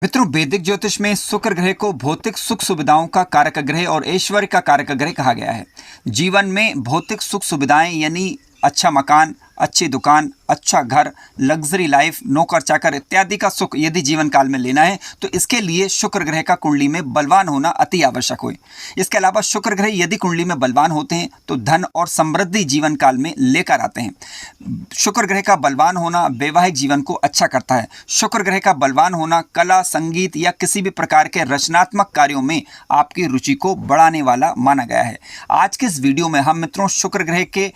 मित्रों, वैदिक ज्योतिष में शुक्र ग्रह को भौतिक सुख सुविधाओं का कारक ग्रह और ऐश्वर्य का कारक ग्रह कहा गया है। जीवन में भौतिक सुख सुविधाएं यानी अच्छा मकान, अच्छी दुकान, अच्छा घर, लग्जरी लाइफ, नौकर चाकर इत्यादि का सुख यदि जीवन काल में लेना है तो इसके लिए शुक्र ग्रह का कुंडली में बलवान होना अति आवश्यक हो। इसके अलावा शुक्र ग्रह यदि कुंडली में बलवान होते हैं तो धन और समृद्धि जीवन काल में लेकर आते हैं। शुक्र ग्रह का बलवान होना वैवाहिक जीवन को अच्छा करता है। शुक्र ग्रह का बलवान होना कला, संगीत या किसी भी प्रकार के रचनात्मक कार्यों में आपकी रुचि को बढ़ाने वाला माना गया है। आज के इस वीडियो में हम मित्रों शुक्र ग्रह के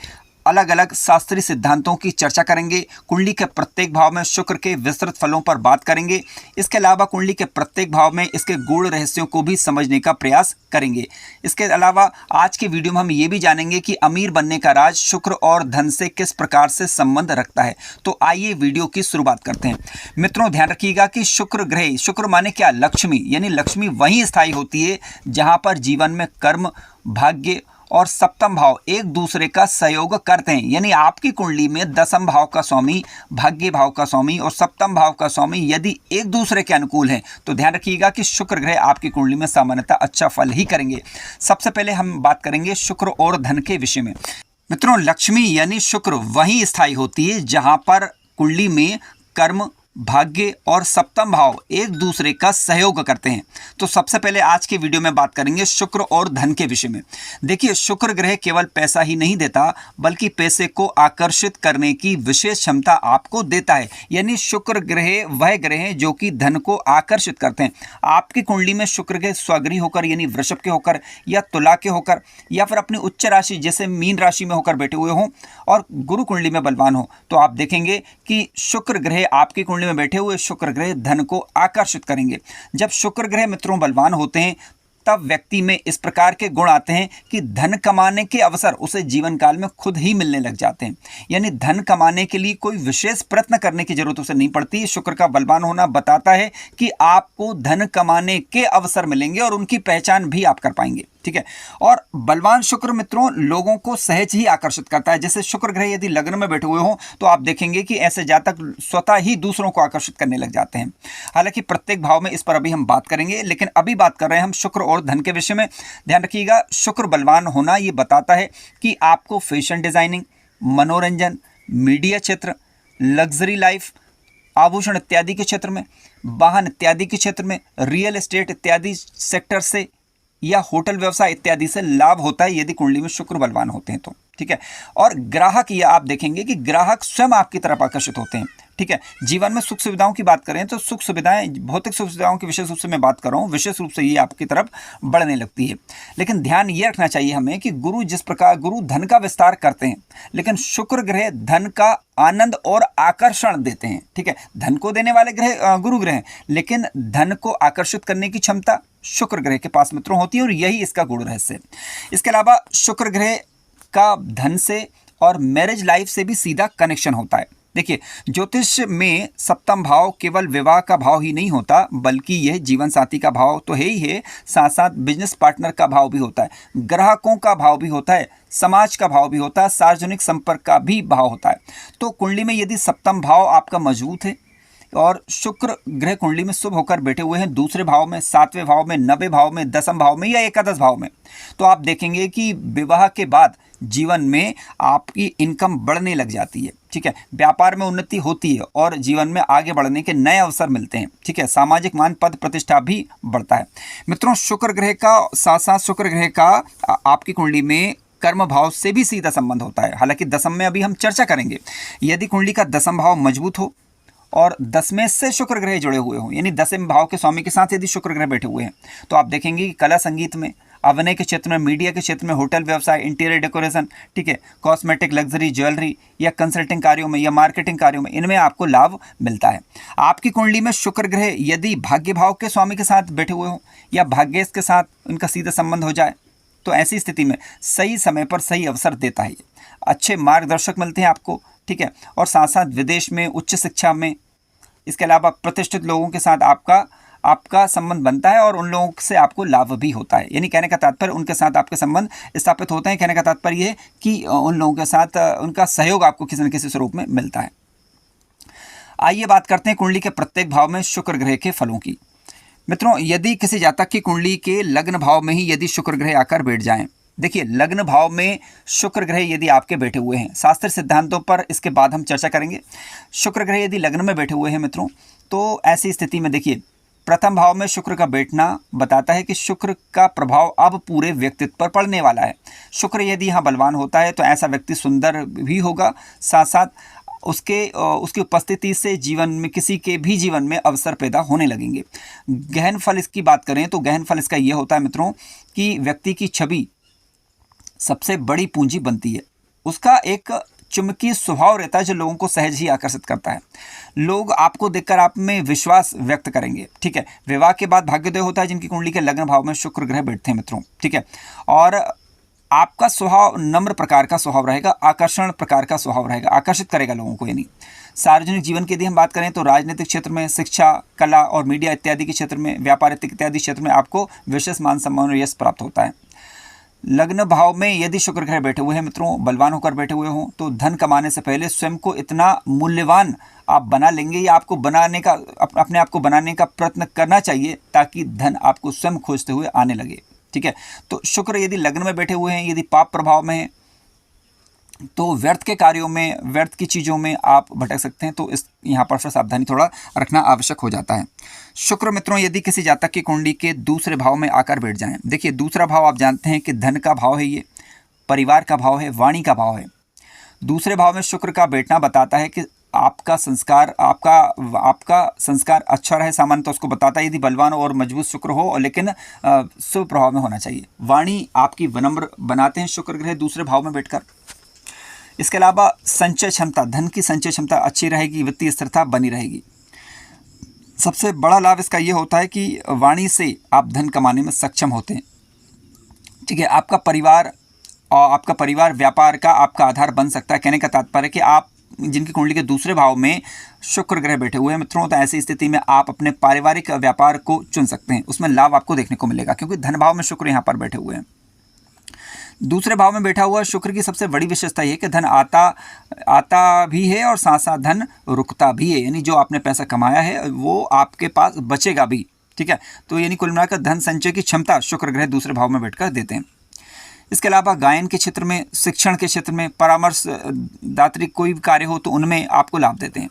अलग अलग शास्त्रीय सिद्धांतों की चर्चा करेंगे। कुंडली के प्रत्येक भाव में शुक्र के विस्तृत फलों पर बात करेंगे। इसके अलावा कुंडली के प्रत्येक भाव में इसके गूढ़ रहस्यों को भी समझने का प्रयास करेंगे। इसके अलावा आज के वीडियो में हम ये भी जानेंगे कि अमीर बनने का राज शुक्र और धन से किस प्रकार से संबंध रखता है। तो आइए वीडियो की शुरुआत करते हैं। मित्रों, ध्यान रखिएगा कि शुक्र ग्रह, शुक्र माने क्या, लक्ष्मी, यानी लक्ष्मी वहीं स्थायी होती है जहां पर जीवन में कर्म, भाग्य और सप्तम भाव एक दूसरे का सहयोग करते हैं। यानी आपकी कुंडली में दसम भाव का स्वामी, भाग्य भाव का स्वामी और सप्तम भाव का स्वामी यदि एक दूसरे के अनुकूल हैं तो ध्यान रखिएगा कि शुक्र ग्रह आपकी कुंडली में सामान्यतः अच्छा फल ही करेंगे। सबसे पहले हम बात करेंगे शुक्र और धन के विषय में। मित्रों, लक्ष्मी यानी शुक्र वहीं स्थायी होती है जहां पर कुंडली में कर्म, भाग्य और सप्तम भाव एक दूसरे का सहयोग करते हैं। तो सबसे पहले आज के वीडियो में बात करेंगे शुक्र और धन के विषय में। देखिए, शुक्र ग्रह केवल पैसा ही नहीं देता बल्कि पैसे को आकर्षित करने की विशेष क्षमता आपको देता है। यानी शुक्र ग्रह वह ग्रह है जो कि धन को आकर्षित करते हैं। आपकी कुंडली में शुक्र ग्रह स्वगृह होकर यानी वृषभ के होकर या तुला के होकर या फिर अपनी उच्च राशि जैसे मीन राशि में होकर बैठे हुए हों और गुरु कुंडली में बलवान हो तो आप देखेंगे कि शुक्र ग्रह आपकी कुंडली में बैठे हुए शुक्र ग्रह धन को आकर्षित करेंगे। जब शुक्र ग्रह मित्रों बलवान होते हैं तब व्यक्ति में इस प्रकार के गुण आते हैं कि धन कमाने के अवसर उसे जीवन काल में खुद ही मिलने लग जाते हैं। यानी धन कमाने के लिए कोई विशेष प्रयत्न करने की जरूरत उसे नहीं पड़ती। शुक्र का बलवान होना बताता है कि आपको धन कमाने के अवसर मिलेंगे और उनकी पहचान भी आप कर पाएंगे। ठीक है। और बलवान शुक्र मित्रों लोगों को सहज ही आकर्षित करता है। जैसे शुक्र ग्रह यदि लग्न में बैठे हुए हों तो आप देखेंगे कि ऐसे जातक स्वतः ही दूसरों को आकर्षित करने लग जाते हैं। हालांकि प्रत्येक भाव में इस पर अभी हम बात करेंगे, लेकिन अभी बात कर रहे हैं हम शुक्र और धन के विषय में। ध्यान रखिएगा, शुक्र बलवान होना ये बताता है कि आपको फैशन डिजाइनिंग, मनोरंजन, मीडिया क्षेत्र, लग्जरी लाइफ, आभूषण इत्यादि के क्षेत्र में, वाहन इत्यादि के क्षेत्र में, रियल एस्टेट इत्यादि सेक्टर से या होटल व्यवसाय इत्यादि से लाभ होता है यदि कुंडली में शुक्र बलवान होते हैं तो। ठीक है। और ग्राहक, ये आप देखेंगे कि ग्राहक स्वयं आपकी तरफ आकर्षित होते हैं। ठीक है। जीवन में सुख सुविधाओं की बात करें तो सुख सुविधाएं, भौतिक सुख सुविधाओं की विशेष रूप से मैं बात कर रहा हूँ, विशेष रूप से ये आपकी तरफ बढ़ने लगती है। लेकिन ध्यान ये रखना चाहिए हमें कि गुरु जिस प्रकार गुरु धन का विस्तार करते हैं, लेकिन शुक्र ग्रह धन का आनंद और आकर्षण देते हैं। ठीक है। धन को देने वाले ग्रह गुरु ग्रह हैं, लेकिन धन को आकर्षित करने की क्षमता शुक्र ग्रह के पास मित्रों होती है और यही इसका गूढ़ रहस्य है। इसके अलावा शुक्र ग्रह का धन से और मैरिज लाइफ से भी सीधा कनेक्शन होता है। देखिए, ज्योतिष में सप्तम भाव केवल विवाह का भाव ही नहीं होता बल्कि यह जीवन साथी का भाव तो है ही है, साथ साथ बिजनेस पार्टनर का भाव भी होता है, ग्राहकों का भाव भी होता है, समाज का भाव भी होता है, सार्वजनिक संपर्क का भी भाव होता है। तो कुंडली में यदि सप्तम भाव आपका मजबूत है और शुक्र ग्रह कुंडली में शुभ होकर बैठे हुए हैं दूसरे भाव में, सातवें भाव में, नवें भाव में, दसम भाव में या एकादश भाव में, तो आप देखेंगे कि विवाह के बाद जीवन में आपकी इनकम बढ़ने लग जाती है। ठीक है। व्यापार में उन्नति होती है और जीवन में आगे बढ़ने के नए अवसर मिलते हैं। ठीक है। सामाजिक मान, पद प्रतिष्ठा भी बढ़ता है। मित्रों, शुक्र ग्रह का साथ साथ शुक्र ग्रह का आपकी कुंडली में कर्म भाव से भी सीधा संबंध होता है। हालांकि दसम में अभी हम चर्चा करेंगे। यदि कुंडली का दसम भाव मजबूत हो और दसवें से शुक्र ग्रह जुड़े हुए हों, यानी दसवें भाव के स्वामी के साथ यदि शुक्र ग्रह बैठे हुए हैं तो आप देखेंगे कि कला संगीत में, अभिनय के क्षेत्र में, मीडिया के क्षेत्र में, होटल व्यवसाय, इंटीरियर डेकोरेशन, ठीक है, कॉस्मेटिक, लग्जरी, ज्वेलरी या कंसल्टिंग कार्यों में या मार्केटिंग कार्यों में, इनमें आपको लाभ मिलता है। आपकी कुंडली में शुक्र ग्रह यदि भाग्य भाव के स्वामी के साथ बैठे हुए हों या भाग्येश के साथ उनका सीधा संबंध हो जाए तो ऐसी स्थिति में सही समय पर सही अवसर देता है। अच्छे मार्गदर्शक मिलते हैं आपको। ठीक है। और साथ साथ विदेश में, उच्च शिक्षा में, इसके अलावा प्रतिष्ठित लोगों के साथ आपका संबंध बनता है और उन लोगों से आपको लाभ भी होता है। यानी कहने का तात्पर्य उनके साथ आपके संबंध स्थापित होते हैं। कहने का तात्पर्य ये कि उन लोगों के साथ उनका सहयोग आपको किसी न किसी स्वरूप में मिलता है। आइए बात करते हैं कुंडली के प्रत्येक भाव में शुक्र ग्रह के फलों की। मित्रों, यदि किसी जातक की कुंडली के लग्न भाव में ही यदि शुक्र ग्रह आकर बैठ जाएं, देखिए लग्न भाव में शुक्र ग्रह यदि आपके बैठे हुए हैं, शास्त्र सिद्धांतों पर इसके बाद हम चर्चा करेंगे। शुक्र ग्रह यदि लग्न में बैठे हुए हैं मित्रों, तो ऐसी स्थिति में देखिए प्रथम भाव में शुक्र का बैठना बताता है कि शुक्र का प्रभाव अब पूरे व्यक्तित्व पर पड़ने वाला है। शुक्र यदि यहाँ बलवान होता है तो ऐसा व्यक्ति सुंदर भी होगा, साथ साथ उसकी उपस्थिति से जीवन में किसी के भी जीवन में अवसर पैदा होने लगेंगे। गहन फल इसकी बात करें तो गहन फल इसका ये होता है मित्रों कि व्यक्ति की छवि सबसे बड़ी पूंजी बनती है। उसका एक चुंबकीय स्वभाव रहता है जो लोगों को सहज ही आकर्षित करता है। लोग आपको देखकर आप में विश्वास व्यक्त करेंगे, ठीक है। विवाह के बाद भाग्योदय होता है जिनकी कुंडली के लग्न भाव में शुक्र ग्रह बैठते हैं मित्रों, ठीक है। और आपका स्वभाव नम्र प्रकार का स्वभाव रहेगा, आकर्षण प्रकार का स्वभाव रहेगा, आकर्षित करेगा लोगों को। यानी सार्वजनिक जीवन की यदि हम बात करें तो राजनीतिक क्षेत्र में, शिक्षा, कला और मीडिया इत्यादि के क्षेत्र में, व्यापार इत्यादि क्षेत्र में आपको विशेष मान सम्मान और यश प्राप्त होता है। लग्न भाव में यदि शुक्र ग्रह बैठे हुए हैं मित्रों, बलवान होकर बैठे हुए हों, तो धन कमाने से पहले स्वयं को इतना मूल्यवान आप बना लेंगे या आपको बनाने का अपने आप को बनाने का प्रयत्न करना चाहिए ताकि धन आपको स्वयं खोजते हुए आने लगे, ठीक है। तो शुक्र यदि लग्न में बैठे हुए हैं, यदि पाप प्रभाव में है, तो व्यर्थ के कार्यों में, व्यर्थ की चीज़ों में आप भटक सकते हैं। तो इस यहाँ पर सावधानी थोड़ा रखना आवश्यक हो जाता है। शुक्र मित्रों यदि किसी जातक की कुंडली के दूसरे भाव में आकर बैठ जाएं, देखिए दूसरा भाव आप जानते हैं कि धन का भाव है, ये परिवार का भाव है, वाणी का भाव है। दूसरे भाव में शुक्र का बैठना बताता है कि आपका संस्कार अच्छा रहे, सामान्य तो उसको बताता है। यदि बलवान और मजबूत शुक्र हो, लेकिन शुभ प्रभाव में होना चाहिए। वाणी आपकी विनम्र बनाते हैं शुक्र ग्रह दूसरे भाव में बैठकर। इसके अलावा संचय क्षमता, धन की संचय क्षमता अच्छी रहेगी, वित्तीय स्थिरता बनी रहेगी। सबसे बड़ा लाभ इसका ये होता है कि वाणी से आप धन कमाने में सक्षम होते हैं, ठीक है। आपका परिवार व्यापार का आपका आधार बन सकता है। कहने का तात्पर्य कि आप जिनकी कुंडली के दूसरे भाव में शुक्र ग्रह बैठे हुए हैं मित्रों, तो ऐसी स्थिति में आप अपने पारिवारिक व्यापार को चुन सकते हैं, उसमें लाभ आपको देखने को मिलेगा क्योंकि धन भाव में शुक्र यहाँ पर बैठे हुए हैं। दूसरे भाव में बैठा हुआ शुक्र की सबसे बड़ी विशेषता ये कि धन आता भी है और साथ साथ धन रुकता भी है, यानी जो आपने पैसा कमाया है वो आपके पास बचेगा भी, ठीक है। तो यानी कुल मिलाकर धन संचय की क्षमता शुक्र ग्रह दूसरे भाव में बैठकर देते हैं। इसके अलावा गायन के क्षेत्र में, शिक्षण के क्षेत्र में, परामर्श दात्री कोई भी कार्य हो तो उनमें आपको लाभ देते हैं।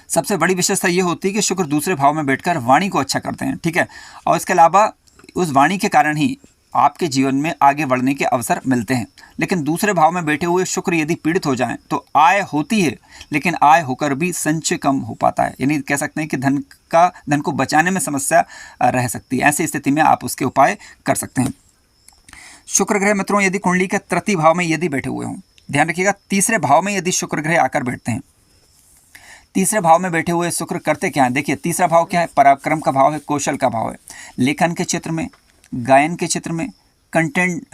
सबसे बड़ी विशेषता ये होती है कि शुक्र दूसरे भाव में बैठकर वाणी को अच्छा करते हैं, ठीक है। और इसके अलावा उस वाणी के कारण ही आपके जीवन में आगे बढ़ने के अवसर मिलते हैं। लेकिन दूसरे भाव में बैठे हुए शुक्र यदि पीड़ित हो जाएं तो आय होती है लेकिन आय होकर भी संचय कम हो पाता है, यानी कह सकते हैं कि धन को बचाने में समस्या रह सकती है। ऐसी स्थिति में आप उसके उपाय कर सकते हैं। शुक्र ग्रह मित्रों यदि कुंडली के तृतीय भाव में यदि बैठे हुए हों, ध्यान रखिएगा तीसरे भाव में यदि शुक्र ग्रह आकर बैठते हैं, तीसरे भाव में बैठे हुए शुक्र करते क्या है, देखिए तीसरा भाव क्या है, पराक्रम का भाव है, कौशल का भाव है। लेखन के क्षेत्र में, गायन के क्षेत्र में, कंटेंट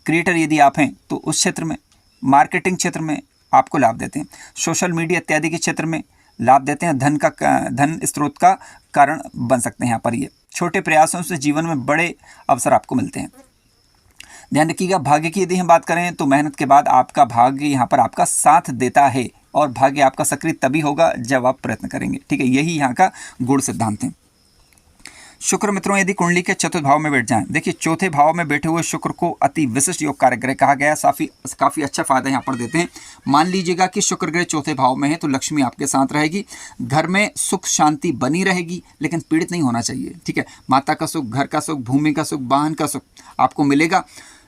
क्रिएटर यदि आप हैं तो उस क्षेत्र में, मार्केटिंग क्षेत्र में आपको लाभ देते हैं। सोशल मीडिया इत्यादि के क्षेत्र में लाभ देते हैं। धन स्रोत का कारण बन सकते हैं यहाँ पर। ये छोटे प्रयासों से जीवन में बड़े अवसर आपको मिलते हैं। ध्यान रखिएगा भाग्य की यदि हम बात करें तो मेहनत के बाद आपका भाग्य यहाँ पर आपका साथ देता है और भाग्य आपका सक्रिय तभी होगा जब आप प्रयत्न करेंगे, ठीक है। यही यहाँ का गुण सिद्धांत है। शुक्र मित्रों यदि कुंडली के चतुर्थ भाव में बैठ जाएं, देखिए चौथे भाव में बैठे हुए शुक्र को अति विशिष्ट योग कारक ग्रह कहा गया है। काफ़ी अच्छा फायदा यहाँ पर देते हैं। मान लीजिएगा कि शुक्र ग्रह चौथे भाव में है तो लक्ष्मी आपके साथ रहेगी, घर में सुख शांति बनी रहेगी, लेकिन पीड़ित नहीं होना चाहिए, ठीक है। माता का सुख, घर का सुख, भूमि का सुख, वाहन का सुख आपको मिलेगा।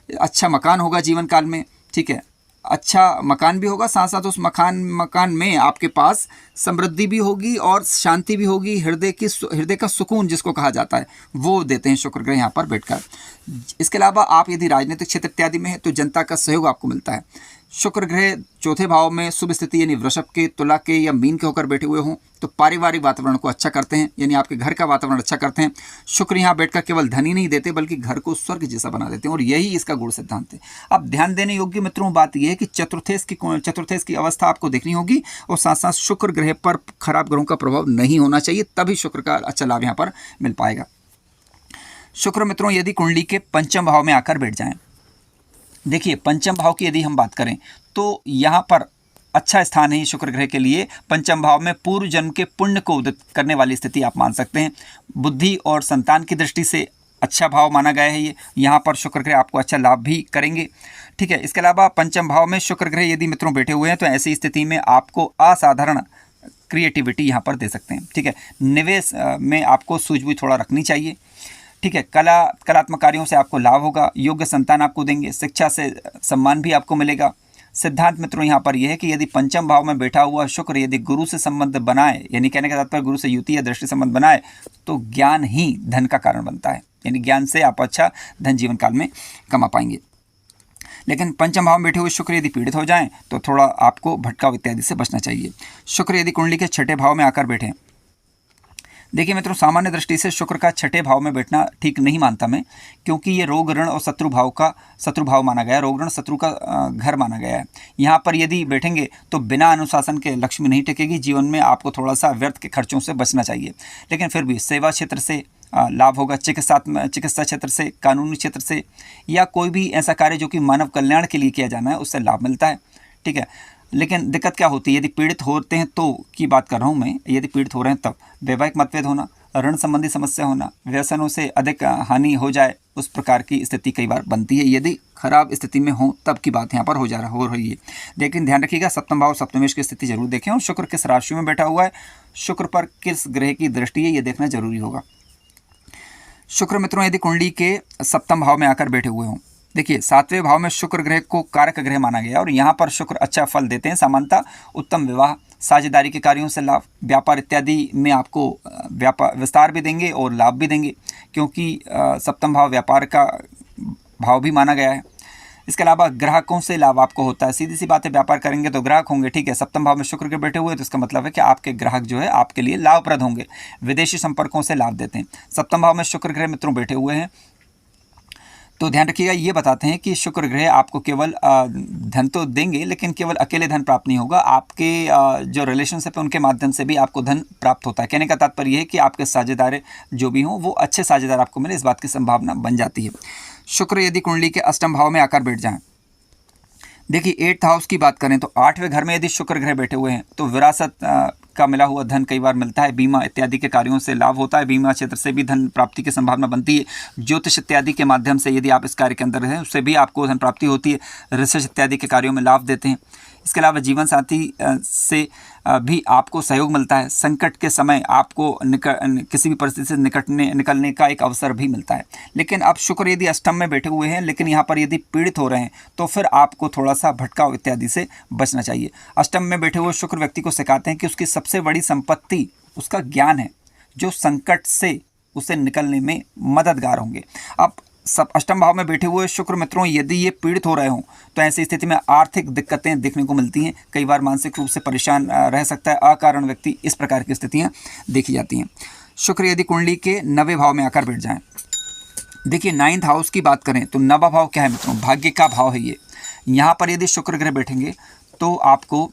अच्छा मकान होगा जीवन काल में, ठीक है। अच्छा मकान भी होगा, साथ साथ उस मकान में आपके पास समृद्धि भी होगी और शांति भी होगी। हृदय का सुकून जिसको कहा जाता है वो देते हैं शुक्र ग्रह यहाँ पर बैठकर। इसके अलावा आप यदि राजनीतिक क्षेत्र इत्यादि में है तो जनता का सहयोग आपको मिलता है। शुक्र ग्रह चौथे भाव में शुभ स्थिति यानी वृषभ के, तुला के या मीन के होकर बैठे हुए हों तो पारिवारिक वातावरण को अच्छा करते हैं, यानी आपके घर का वातावरण अच्छा करते हैं। शुक्र यहाँ बैठकर केवल धन ही नहीं देते बल्कि घर को स्वर्ग जैसा बना देते हैं और यही इसका गुण सिद्धांत है। अब ध्यान देने योग्य मित्रों बात यह है कि चतुर्थेश की अवस्था आपको देखनी होगी और साथ साथ शुक्र ग्रह पर खराब ग्रहों का प्रभाव नहीं होना चाहिए, तभी शुक्र का अच्छा लाभ यहाँ पर मिल पाएगा। शुक्र मित्रों यदि कुंडली के पंचम भाव में आकर बैठ जाएं, देखिए पंचम भाव की यदि हम बात करें तो यहाँ पर अच्छा स्थान है ये शुक्र ग्रह के लिए। पंचम भाव में पूर्व जन्म के पुण्य को उदित करने वाली स्थिति आप मान सकते हैं। बुद्धि और संतान की दृष्टि से अच्छा भाव माना गया है ये। यहाँ पर शुक्र ग्रह आपको अच्छा लाभ भी करेंगे, ठीक है। इसके अलावा पंचम भाव में शुक्र ग्रह यदि मित्रों बैठे हुए हैं तो ऐसी स्थिति में आपको असाधारण क्रिएटिविटी यहाँ पर दे सकते हैं, ठीक है। निवेश में आपको सूझबूझ थोड़ा रखनी चाहिए, ठीक है। कलात्मक कार्यों से आपको लाभ होगा। योग्य संतान आपको देंगे। शिक्षा से सम्मान भी आपको मिलेगा। सिद्धांत मित्रों यहाँ पर यह है कि यदि पंचम भाव में बैठा हुआ शुक्र यदि गुरु से संबंध बनाए, यानी कहने का तात्पर्य गुरु से युति या दृष्टि संबंध बनाए, तो ज्ञान ही धन का कारण बनता है। यानी ज्ञान से आप अच्छा धन जीवन काल में कमा पाएंगे। लेकिन पंचम भाव में बैठे हुए शुक्र यदि पीड़ित हो जाएं तो थोड़ा आपको भटकाव इत्यादि से बचना चाहिए। शुक्र यदि कुंडली के छठे भाव में आकर बैठे, देखिए मित्रों, सामान्य दृष्टि से शुक्र का छठे भाव में बैठना ठीक नहीं मानता मैं, क्योंकि ये रोग ऋण और शत्रु भाव माना गया है। रोग ऋण शत्रु का घर माना गया है। यहाँ पर यदि बैठेंगे तो बिना अनुशासन के लक्ष्मी नहीं टिकेगी। जीवन में आपको थोड़ा सा व्यर्थ के खर्चों से बचना चाहिए। लेकिन फिर भी सेवा क्षेत्र से लाभ होगा। चिकित्सा क्षेत्र से, कानूनी क्षेत्र से, या कोई भी ऐसा कार्य जो कि मानव कल्याण के लिए किया जाना है, उससे लाभ मिलता है, ठीक है। लेकिन दिक्कत क्या होती है, यदि पीड़ित होते हैं तो की बात कर रहा हूँ मैं, यदि पीड़ित हो रहे हैं तब वैवाहिक मतभेद होना, ऋण संबंधी समस्या होना, व्यसनों से अधिक हानि हो जाए, उस प्रकार की स्थिति कई बार बनती है। यदि खराब स्थिति में हो तब की बात यहाँ पर हो रही है। लेकिन ध्यान रखिएगा, सप्तम भाव सप्तमेश की स्थिति जरूर देखें और शुक्र किस राशि में बैठा हुआ है, शुक्र पर किस ग्रह की दृष्टि है, ये देखना जरूरी होगा। शुक्र मित्रों यदि कुंडली के सप्तम भाव में आकर बैठे हुए हों, देखिए सातवें भाव में शुक्र ग्रह को कारक ग्रह माना गया और यहाँ पर शुक्र अच्छा फल देते हैं। सामान्यतः उत्तम विवाह, साझेदारी के कार्यों से लाभ, व्यापार इत्यादि में आपको व्यापार विस्तार भी देंगे और लाभ भी देंगे, क्योंकि सप्तम भाव व्यापार का भाव भी माना गया है। इसके अलावा ग्राहकों से लाभ आपको होता है। सीधी सी बात है, व्यापार करेंगे तो ग्राहक होंगे, ठीक है। सप्तम भाव में शुक्र के बैठे हुए तो इसका मतलब है कि आपके ग्राहक जो है आपके लिए लाभप्रद होंगे। विदेशी संपर्कों से लाभ देते हैं। सप्तम भाव में शुक्र ग्रह मित्रों बैठे हुए हैं तो ध्यान रखिएगा, ये बताते हैं कि शुक्र ग्रह आपको केवल धन तो देंगे, लेकिन केवल अकेले धन प्राप्त नहीं होगा। आपके जो रिलेशनशिप है उनके माध्यम से भी आपको धन प्राप्त होता है। कहने का तात्पर्य है कि आपके साझेदार जो भी हों वो अच्छे साझेदार आपको मिले, इस बात की संभावना बन जाती है। शुक्र यदि कुंडली के अष्टम भाव में आकर बैठ जाएं, देखिए 8th हाउस की बात करें तो 8वें घर में यदि शुक्र ग्रह बैठे हुए हैं तो विरासत का मिला हुआ धन कई बार मिलता है। बीमा इत्यादि के कार्यों से लाभ होता है। बीमा क्षेत्र से भी धन प्राप्ति की संभावना बनती है। ज्योतिष इत्यादि के माध्यम से यदि आप इस कार्य के अंदर हैं उससे भी आपको धन प्राप्ति होती है। रिसर्च इत्यादि के कार्यों में लाभ देते हैं। इसके अलावा जीवन साथी से भी आपको सहयोग मिलता है। संकट के समय आपको किसी भी परिस्थिति से निकलने का एक अवसर भी मिलता है। लेकिन अब शुक्र यदि अष्टम में बैठे हुए हैं, लेकिन यहाँ पर यदि पीड़ित हो रहे हैं तो फिर आपको थोड़ा सा भटकाव इत्यादि से बचना चाहिए। अष्टम में बैठे हुए शुक्र व्यक्ति को सिखाते हैं कि उसकी सबसे बड़ी संपत्ति उसका ज्ञान है, जो संकट से उसे निकलने में मददगार होंगे। अब सब अष्टम भाव में बैठे हुए शुक्र मित्रों यदि ये पीड़ित हो रहे हों तो ऐसी स्थिति में आर्थिक दिक्कतें देखने को मिलती हैं। कई बार मानसिक रूप से परेशान रह सकता है अकारण व्यक्ति, इस प्रकार की स्थितियां देखी जाती हैं। शुक्र यदि कुंडली के 9वें भाव में आकर बैठ जाएं, देखिए 9th हाउस की बात करें तो 9वां भाव क्या है मित्रों, भाग्य का भाव है ये। यहाँ पर यदि शुक्र ग्रह बैठेंगे तो आपको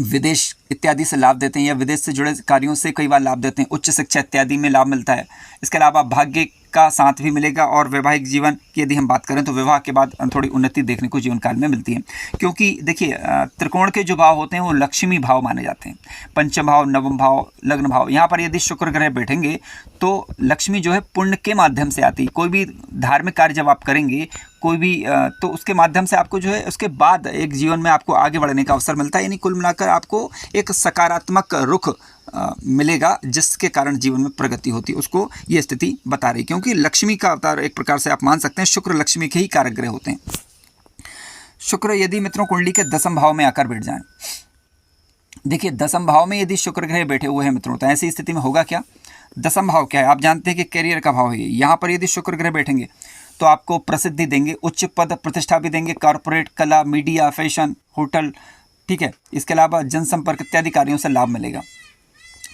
विदेश इत्यादि से लाभ देते हैं या विदेश से जुड़े कार्यों से कई बार लाभ देते हैं। उच्च शिक्षा इत्यादि में लाभ मिलता है। इसके अलावा भाग्य का साथ भी मिलेगा और वैवाहिक जीवन की यदि हम बात करें तो विवाह के बाद थोड़ी उन्नति देखने को जीवन काल में मिलती है। क्योंकि देखिए त्रिकोण के जो भाव होते हैं वो लक्ष्मी भाव माने जाते हैं। पंचम भाव, नवम भाव, लग्न भाव, यहाँ पर यदि शुक्र ग्रह बैठेंगे तो लक्ष्मी जो है पुण्य के माध्यम से आती है। कोई भी धार्मिक कार्य जब आप करेंगे कोई भी तो उसके माध्यम से आपको जो है उसके बाद एक जीवन में आपको आगे बढ़ने का अवसर मिलता है। यानी कुल मिलाकर आपको एक सकारात्मक रुख मिलेगा जिसके कारण जीवन में प्रगति होती है, उसको ये स्थिति बता रही। क्योंकि लक्ष्मी का अवतार एक प्रकार से आप मान सकते हैं, शुक्र लक्ष्मी के ही कारक ग्रह होते हैं। शुक्र यदि मित्रों कुंडली के 10वें भाव में आकर बैठ जाएं, देखिए 10वें भाव में यदि शुक्र ग्रह बैठे हुए हैं मित्रों तो ऐसी स्थिति में होगा क्या। 10वां भाव क्या है, आप जानते हैं कि करियर का भाव है। यहाँ पर यदि शुक्र ग्रह बैठेंगे तो आपको प्रसिद्धि देंगे, उच्च पद प्रतिष्ठा भी देंगे। कॉर्पोरेट, कला, मीडिया, फैशन, होटल, ठीक है। इसके अलावा जनसंपर्क इत्यादि कार्यों से लाभ मिलेगा।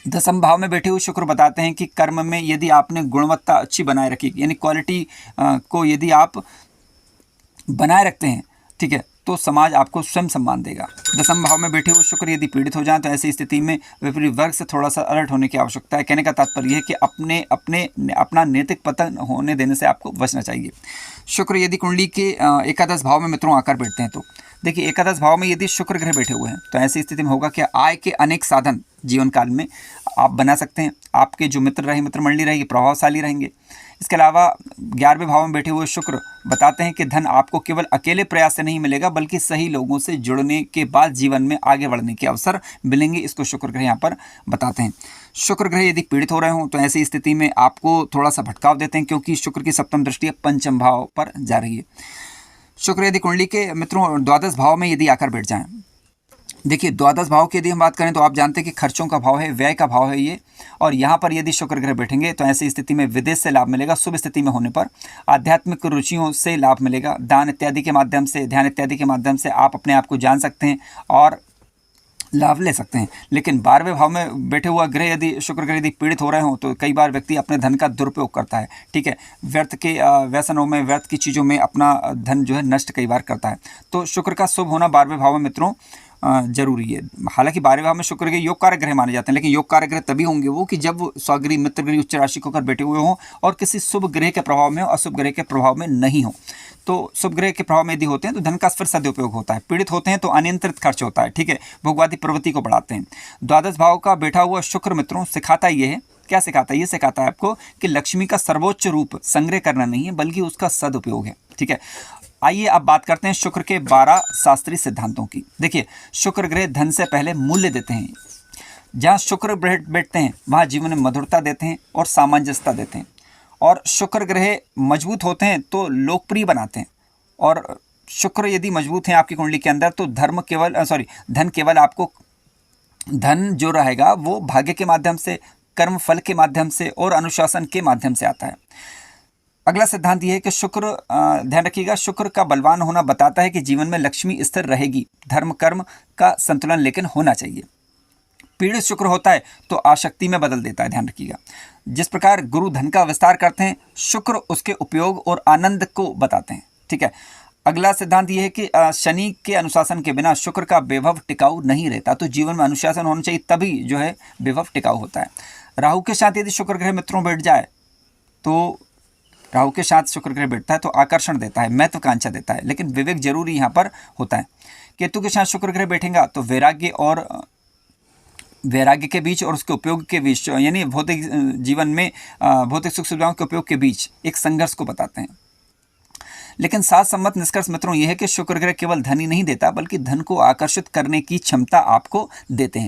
10वें भाव में बैठे हुए शुक्र बताते हैं कि कर्म में यदि आपने गुणवत्ता अच्छी बनाए रखी, यानी क्वालिटी को यदि आप बनाए रखते हैं, ठीक है, तो समाज आपको स्वयं सम्मान देगा। 10वें भाव में बैठे हुए शुक्र यदि पीड़ित हो जाएं तो ऐसी स्थिति में विपरीत वर्ग से थोड़ा सा अलर्ट होने की आवश्यकता है। कहने का तात्पर्य है कि अपना नैतिक पतन होने देने से आपको बचना चाहिए। शुक्र यदि कुंडली के एकादश भाव में मित्रों आकर बैठते हैं तो देखिए एकादश भाव में यदि शुक्र ग्रह बैठे हुए हैं तो ऐसी स्थिति में होगा कि आय के अनेक साधन जीवन काल में आप बना सकते हैं। आपके जो मित्र रहे, मित्र मंडली रहेगी, प्रभावशाली रहेंगे। इसके अलावा 11वें भाव में बैठे हुए शुक्र बताते हैं कि धन आपको केवल अकेले प्रयास से नहीं मिलेगा बल्कि सही लोगों से जुड़ने के बाद जीवन में आगे बढ़ने के अवसर मिलेंगे। इसको शुक्र ग्रह यहाँ पर बताते हैं। शुक्र ग्रह यदि पीड़ित हो रहे हों तो ऐसी स्थिति में आपको थोड़ा सा भटकाव देते हैं, क्योंकि शुक्र की सप्तम दृष्टि पंचम भाव पर जा रही है। शुक्र यदि कुंडली के मित्रों द्वादश भाव में यदि आकर बैठ जाएं, देखिए द्वादश भाव की यदि हम बात करें तो आप जानते हैं कि खर्चों का भाव है, व्यय का भाव है ये, और यहाँ पर यदि शुक्र ग्रह बैठेंगे तो ऐसी स्थिति में विदेश से लाभ मिलेगा। शुभ स्थिति में होने पर आध्यात्मिक रुचियों से लाभ मिलेगा। दान इत्यादि के माध्यम से, ध्यान इत्यादि के माध्यम से आप अपने आप को जान सकते हैं और लाभ ले सकते हैं। लेकिन 12वें भाव में बैठे हुआ ग्रह यदि शुक्र ग्रह यदि पीड़ित हो रहे हों तो कई बार व्यक्ति अपने धन का दुरुपयोग करता है, ठीक है, व्यर्थ के व्यसनों में, व्यर्थ की चीज़ों में अपना धन जो है नष्ट कई बार करता है। तो शुक्र का शुभ होना 12वें भाव में मित्रों जरूरी है। हालांकि 12वें भाव में शुक्र के योग कारक ग्रह माने जाते हैं, लेकिन योग कारक ग्रह तभी होंगे वो कि जब वो स्वगृह, मित्रगृह, उच्च राशि होकर बैठे हुए हों और किसी शुभ ग्रह के प्रभाव में हो, अशुभ ग्रह के प्रभाव में नहीं हो। तो शुभ ग्रह के प्रभाव में यदि होते हैं तो धन का फिर सदुपयोग होता है। पीड़ित होते हैं तो अनियंत्रित खर्च होता है, ठीक है, भोगवादी प्रवृत्ति को बढ़ाते हैं। द्वादश भाव का बैठा हुआ शुक्र मित्रों सिखाता ये है, क्या सिखाता है? ये सिखाता है आपको कि लक्ष्मी का सर्वोच्च रूप संग्रह करना नहीं है बल्कि उसका सदुपयोग है, ठीक है। आइए अब बात करते हैं शुक्र के 12 शास्त्रीय सिद्धांतों की। देखिए शुक्र ग्रह धन से पहले मूल्य देते हैं। जहाँ शुक्र बैठते हैं वहाँ जीवन में मधुरता देते हैं और सामंजस्यता देते हैं। और शुक्र ग्रह मजबूत होते हैं तो लोकप्रिय बनाते हैं। और शुक्र यदि मजबूत हैं आपकी कुंडली के अंदर तो धन केवल आपको, धन जो रहेगा वो भाग्य के माध्यम से, कर्म फल के माध्यम से और अनुशासन के माध्यम से आता है। अगला सिद्धांत यह है कि शुक्र, ध्यान रखिएगा, शुक्र का बलवान होना बताता है कि जीवन में लक्ष्मी स्थिर रहेगी। धर्म कर्म का संतुलन लेकिन होना चाहिए। पीड़ित शुक्र होता है तो आसक्ति में बदल देता है, ध्यान रखिएगा। जिस प्रकार गुरु धन का विस्तार करते हैं, शुक्र उसके उपयोग और आनंद को बताते हैं, ठीक है। अगला सिद्धांत यह है कि शनि के अनुशासन के बिना शुक्र का वैभव टिकाऊ नहीं रहता। तो जीवन में अनुशासन होना चाहिए, तभी जो है वैभव टिकाऊ होता है। राहु के साथ यदि शुक्र ग्रह बैठ जाए तो राहु के साथ शुक्र ग्रह बैठता है तो आकर्षण देता है, महत्वाकांक्षा देता है, लेकिन विवेक जरूरी यहाँ पर होता है। केतु के साथ शुक्र ग्रह बैठेगा तो वैराग्य के बीच और उसके उपयोग के बीच, यानी भौतिक जीवन में भौतिक सुख सुविधाओं के उपयोग के बीच एक संघर्ष को बताते हैं। लेकिन साथ सम्मत निष्कर्ष मित्रों यह है कि शुक्र ग्रह केवल धन ही नहीं देता बल्कि धन को आकर्षित करने की क्षमता आपको देते हैं।